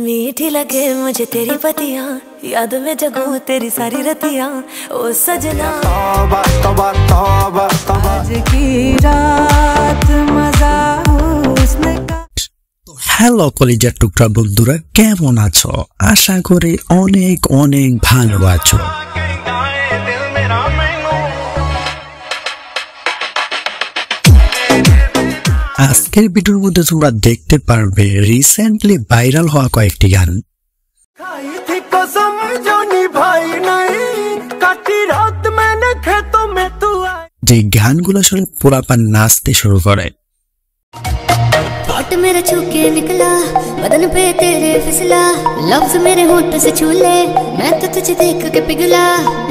मीठी लगे मुझे तेरी पतियां, याद में जगूं तेरी सारी रतियां, ओ सजना तौबा तौबा तौबा तौबा। आज की रात मजा हुस्न का। হ্যালো কলিজার টুকরা বন্ধুরা, কেমন আছো? আশা করি অনেক অনেক ভালো আছো। আজকের ভিডিওর মধ্যে তোমরা দেখতে পারবে রিসেন্টলি ভাইরাল হওয়া কয়েকটি গান। যে গানগুলো আসলে পুরাপান নাচতে শুরু করে। मेरे छू के निकला बदन पे तेरे फिसला, लफ्ज मेरे होंठ से छू ले, मैं तो तुझे देख के पिघला,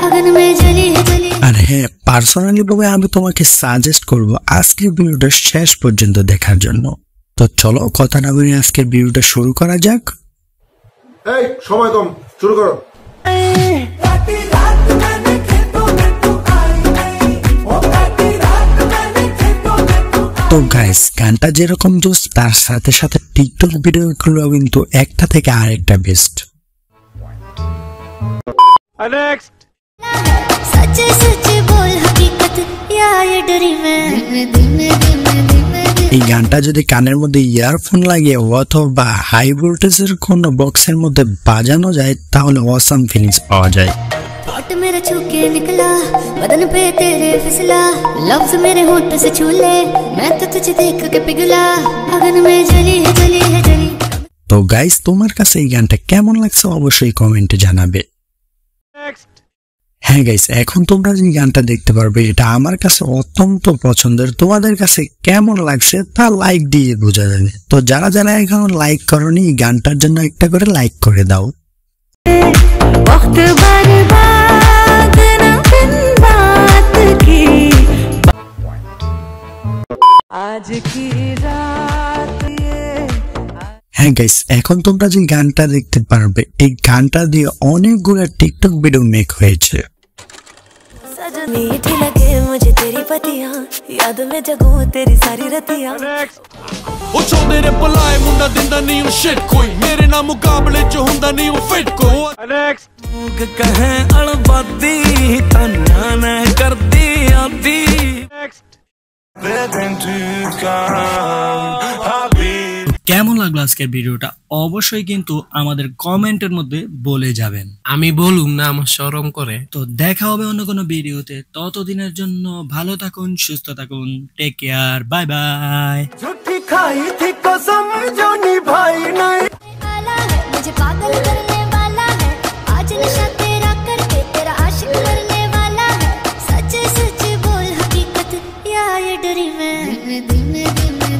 अगन में जली है जली। আর হ্যাঁ, পার্সোনালি ভাবে আমি তোমাকে সাজেস্ট করব আজকের ভিডিওটা শেষ পর্যন্ত দেখার জন্য। তো চলো কথা না বলে আজকের ভিডিওটা শুরু করা যাক। এই সময় কম, শুরু করো। তো গাইস, গানটা যেরকম জোস তার সাথে সাথে টিকটক ভিডিওগুলো কিন্তু একটা থেকে আরেকটা বেস্ট। নেক্সট। सच सच बोल हकीकत या ये डरी मैं, এই গানটা যদি কানের মধ্যে ইয়ারফোন লাগিয়ে অথবা হাই ভোল্টেজের কোনো বক্সের মধ্যে বাজানো যায় তাহলে অসাম ফিলিংস পাওয়া যায়। होंठ मेरे छू के निकला बदन पे तेरे फिसला, लफ्ज मेरे होंठ से छू ले, मैं तो तुझे देख के पिघला, अगन में जली है जली है जली। তো গাইস, তোমার কাছে এই গানটা কেমন লাগছে অবশ্যই কমেন্টে জানাবে। হ্যাঁ গাইস, এখন তোমরা যে গানটা দেখতে পারবে এটা আমার কাছে অত্যন্ত পছন্দের। তোমাদের কাছে কেমন লাগছে তা লাইক দিয়ে বোঝা যাবে। তো যারা যারা এখন লাইক করনি, এই গানটার জন্য একটা করে লাইক করে দাও। वक्त बर्बाद ना बिन बात की, आज की रात ये। হ্যাঁ গাইস, এখন তোমরা যে গানটা দেখতে পারবে এই গানটা দিয়ে অনেকগুলো টিকটক ভিডিও মেক হয়েছে। मीठी लगे मुझे तेरी पतियां, याद में जगूं तेरी सारी रतियां। ओ चोंदे रे पलाए मुंडा दिंदा नहीं ओ शिट कोई, मेरे ना मुकाबले च हुंदा नहीं ओ फिट कोई। नेक्स्ट। कहे अड़बादी तन्ना न करदी आदी। नेक्स्ट। কেমন লাগলো আজকের ভিডিওটা অবশ্যই কিন্তু আমাদের কমেন্টের মধ্যে বলে যাবেন। আমি বলুম না, আমার শরম করে। তো দেখা হবে অন্য কোনো ভিডিওতে, ততদিনের জন্য ভালো থাকুন, সুস্থ থাকুন, টেক কেয়ার, বাই বাই। झूठी खाई थी कसम जो निभाई नहीं, आला है मुझे पागल करने वाला है, आज नशा तेरा करके तेरा आशिक मरने वाला है, सच सच बोल हकीकत या ये डरी मैं, दिल में